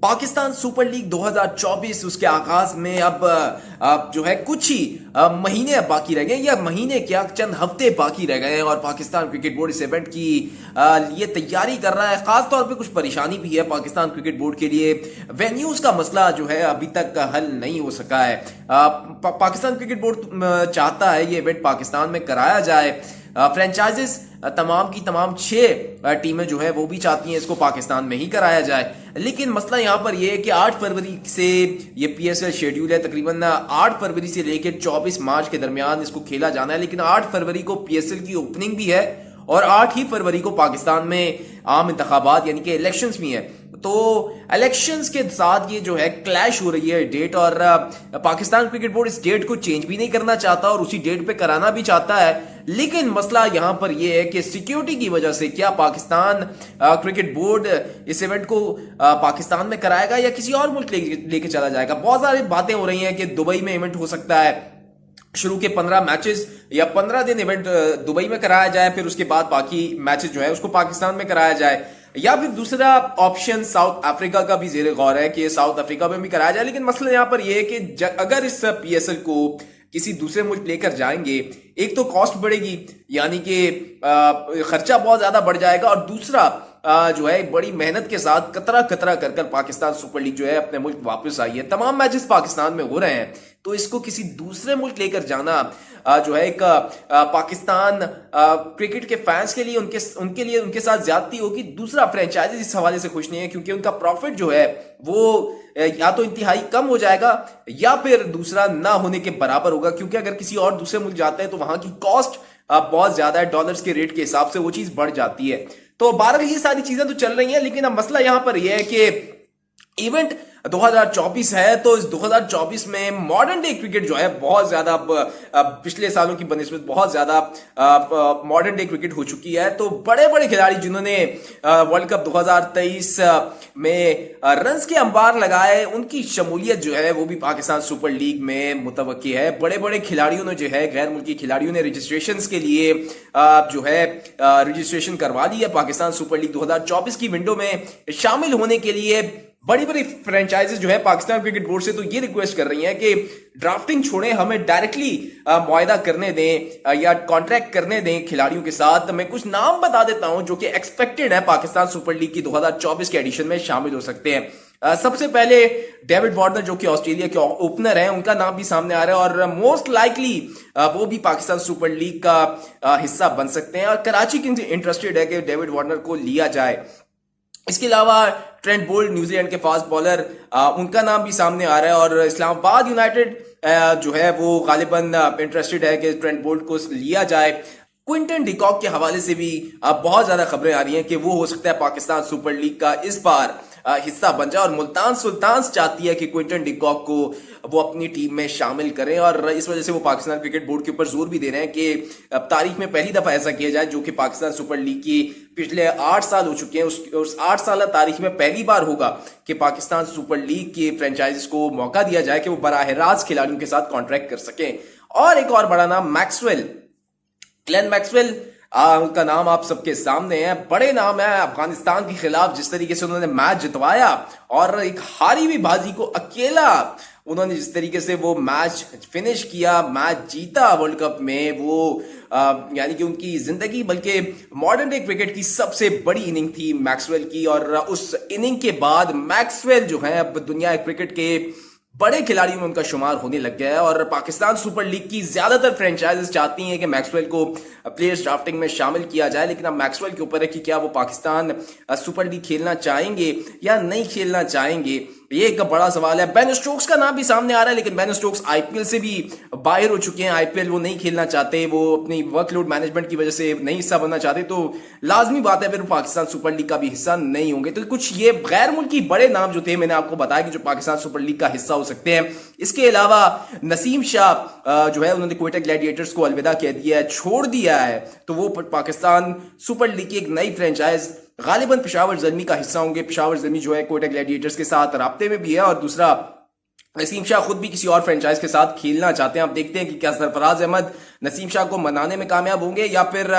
Pakistan super league 2024 उसके आगाज में अब जो है कुछ ही महीने बाकी रह गए, या महीने क्या चंद हफ्ते बाकी रह गए हैं और पाकिस्तान क्रिकेट बोर्ड इस इवेंट की लिए तैयारी कर रहा है। खास तौर पे कुछ परेशानी भी है पाकिस्तान क्रिकेट बोर्ड के लिए। वेन्यूज का मसला जो है अभी तक हल नहीं हो सका है। पाकिस्तान क्रिकेट बोर्ड चाहता है ये इवेंट पाकिस्तान में कराया जाए। फ्रेंचाइजेस तमाम की तमाम 6 टीमें जो है वो भी चाहती हैं इसको पाकिस्तान में ही कराया जाए। लेकिन मसला यहां पर यह है कि 8 फरवरी से ये पीएसएल शेड्यूल है, तकरीबन 8 फरवरी से लेकर 24 मार्च के दरमियान इसको खेला जाना है। लेकिन 8 फरवरी को पीएसएल की ओपनिंग भी है और 8 ही फरवरी को पाकिस्तान में आम इंतखाबात यानी कि इलेक्शंस भी हैं। तो इलेक्शंस के साथ ये जो है क्लैश हो रही है डेट, और पाकिस्तान क्रिकेट बोर्ड इस डेट को चेंज भी नहीं करना चाहता और उसी डेट पे कराना भी चाहता है। लेकिन मसला यहां पर यह है कि सिक्योरिटी की वजह से क्या पाकिस्तान क्रिकेट बोर्ड इस इवेंट को पाकिस्तान में कराएगा या किसी और मुल्क लेके चला जाएगा। बहुत सारी बातें हो रही हैं कि दुबई में इवेंट हो सकता है, शुरू के 15 मैचेस या 15 दिन इवेंट दुबई में कराया जाए, फिर उसके बाद बाकी मैचेस जो है उसको पाकिस्तान में कराया जाए। या फिर दूसरा ऑप्शन साउथ अफ्रीका का भी जेर गौर है कि साउथ अफ्रीका में भी कराया जाए। लेकिन मसला यहां पर यह है कि अगर इस पीएसएल को किसी दूसरे मुल्क लेकर जाएंगे, एक तो कॉस्ट बढ़ेगी यानी कि खर्चा बहुत ज्यादा बढ़ जाएगा, और दूसरा जो है बड़ी मेहनत के साथ कतरा कतरा कर पाकिस्तान सुपर लीग जो है अपने मुल्क वापस आई है। तमाम मैचेस पाकिस्तान में हो रहे हैं, तो इसको किसी दूसरे मुल्क लेकर जाना जो है एक पाकिस्तान क्रिकेट के फैंस के लिए उनके लिए उनके साथ ज्यादती होगी। दूसरा, फ्रेंचाइजीज इस हवाले से खुश नहीं है क्योंकि उनका प्रॉफिट जो है वो या तो इंतहाई कम हो जाएगा या फिर दूसरा ना होने के बराबर होगा, क्योंकि अगर किसी और दूसरे मुल्क जाते हैं तो वहां की कॉस्ट बहुत ज्यादा है, डॉलर्स के रेट के हिसाब से वो चीज बढ़ जाती है। तो बहरहाल ये सारी चीजें तो चल रही हैं, लेकिन अब मसला यहां पर यह है कि इवेंट 2024 है, तो इस 2024 में मॉडर्न डे क्रिकेट जो है बहुत ज्यादा पिछले सालों की बनिस्बत बहुत ज्यादा मॉडर्न डे क्रिकेट हो चुकी है। तो बड़े बड़े खिलाड़ी जिन्होंने वर्ल्ड कप 2023 में रन्स के अंबार लगाए, उनकी शमूलियत जो है वो भी पाकिस्तान सुपर लीग में मुतवक्की है। बड़े बड़े खिलाड़ियों ने जो है, गैर मुल्की खिलाड़ियों ने रजिस्ट्रेशन के लिए जो है रजिस्ट्रेशन करवा ली है पाकिस्तान सुपर लीग 2024 की विंडो में शामिल होने के लिए। बड़ी बड़ी फ्रेंचाइजेस जो है पाकिस्तान क्रिकेट बोर्ड से तो ये रिक्वेस्ट कर रही हैं कि ड्राफ्टिंग छोड़ें, हमें डायरेक्टली मुआहदा करने दें या कॉन्ट्रैक्ट करने दें खिलाड़ियों के साथ। मैं कुछ नाम बता देता हूं जो कि एक्सपेक्टेड है पाकिस्तान सुपर लीग की 2024 के एडिशन में शामिल हो सकते हैं। सबसे पहले डेविड वार्नर जो कि ऑस्ट्रेलिया के ओपनर हैं, उनका नाम भी सामने आ रहा है और मोस्ट लाइकली वो भी पाकिस्तान सुपर लीग का हिस्सा बन सकते हैं, और कराची किंग्स इंटरेस्टेड है कि डेविड वार्नर को लिया जाए। इसके अलावा ट्रेंट बोल्ट न्यूजीलैंड के फास्ट बॉलर, उनका नाम भी सामने आ रहा है, और इस्लामाबाद यूनाइटेड जो है वो गालिबन इंटरेस्टेड है कि ट्रेंट बोल्ट को लिया जाए। क्विंटन डिकॉक के हवाले से भी बहुत ज्यादा खबरें आ रही हैं कि वो हो सकता है पाकिस्तान सुपर लीग का इस बार हिस्सा बन जाए, और मुल्तान सुल्तान्स चाहती है कि क्विंटन डिकॉक को वो अपनी टीम में शामिल करें, और इस वजह से वो पाकिस्तान क्रिकेट बोर्ड के ऊपर जोर भी दे रहे हैं कि तारीख में पहली दफा ऐसा किया जाए, जो कि पाकिस्तान सुपर लीग की पिछले 8 साल हो चुके हैं, उस 8 साल तारीख में पहली बार होगा कि पाकिस्तान सुपर लीग के फ्रेंचाइजीज को मौका दिया जाए कि वो बराह रास्त खिलाड़ियों के साथ कॉन्ट्रैक्ट कर सकें। और एक और बड़ा नाम मैक्सवेल, ग्लेन मैक्सवेल, उनका नाम आप सबके सामने है। बड़े नाम है, अफगानिस्तान के खिलाफ जिस तरीके से उन्होंने मैच जितवाया और एक हारी हुई बाजी को अकेला उन्होंने जिस तरीके से वो मैच फिनिश किया, मैच जीता वर्ल्ड कप में, वो यानी कि उनकी जिंदगी बल्कि मॉडर्न डे क्रिकेट की सबसे बड़ी इनिंग थी मैक्सवेल की। और उस इनिंग के बाद मैक्सवेल जो है अब दुनिया क्रिकेट के बड़े खिलाड़ियों में उनका शुमार होने लग गया है, और पाकिस्तान सुपर लीग की ज्यादातर फ्रेंचाइजेस चाहती हैं कि मैक्सवेल को प्लेयर्स ड्राफ्टिंग में शामिल किया जाए। लेकिन अब मैक्सवेल के ऊपर है कि क्या वो पाकिस्तान सुपर लीग खेलना चाहेंगे या नहीं खेलना चाहेंगे, ये एक बड़ा सवाल है। बेन स्टोक्स का नाम भी सामने आ रहा है, लेकिन बेन स्टोक्स आईपीएल से भी बाहर हो चुके हैं। आईपीएल वो नहीं खेलना चाहते, वो अपनी वर्कलोड मैनेजमेंट की वजह से नहीं हिस्सा बनना चाहते, तो लाजमी बात है फिर पाकिस्तान सुपर लीग का भी हिस्सा नहीं होंगे। तो कुछ ये गैर मुल्की बड़े नाम जो थे मैंने आपको बताया कि जो पाकिस्तान सुपर लीग का हिस्सा हो सकते हैं। इसके अलावा नसीम शाह जो है उन्होंने क्वेटा ग्लैडिएटर्स को अलविदा कह दिया है, छोड़ दिया है, तो वो पाकिस्तान सुपर लीग की एक नई फ्रेंचाइज गालिबन पेशावर ज़ल्मी का हिस्सा होंगे। पेशावर ज़ल्मी जो है क्वेटा ग्लैडिएटर्स के साथ राब्ते में भी है, और दूसरा नसीम शाह खुद भी किसी और फ्रेंचाइज के साथ खेलना चाहते हैं। आप देखते हैं कि क्या सरफराज अहमद नसीम शाह को मनाने में कामयाब होंगे या फिर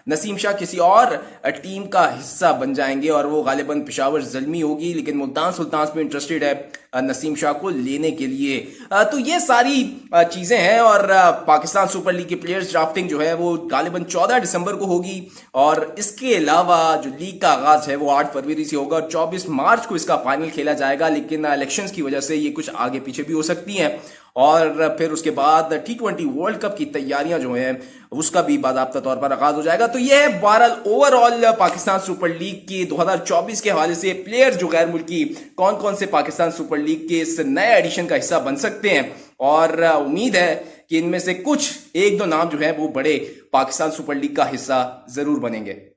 नसीम शाह किसी और टीम का हिस्सा बन जाएंगे और वो गालिबन पेशावर ज़ल्मी होगी, लेकिन मुल्तान सुल्तान भी इंटरेस्टेड है नसीम शाह को लेने के लिए। तो ये सारी चीज़ें हैं और पाकिस्तान सुपर लीग के प्लेयर्स ड्राफ्टिंग जो है वो गालिबन 14 दिसंबर को होगी और इसके अलावा जो लीग का आगाज है वो 8 फरवरी से होगा और 24 मार्च को इसका फाइनल खेला जाएगा, लेकिन इलेक्शंस की वजह से ये कुछ आगे पीछे भी हो सकती हैं। और फिर उसके बाद T20 वर्ल्ड कप की तैयारियां जो हैं उसका भी बाकायदा तौर पर आगाज हो जाएगा। तो यह है बहरहाल ओवरऑल पाकिस्तान सुपर लीग के 2024 के हवाले से प्लेयर जो गैर मुल्की कौन कौन से पाकिस्तान सुपर लीग के इस नए एडिशन का हिस्सा बन सकते हैं और उम्मीद है कि इनमें से कुछ एक दो नाम जो है वो बड़े पाकिस्तान सुपर लीग का हिस्सा जरूर बनेंगे।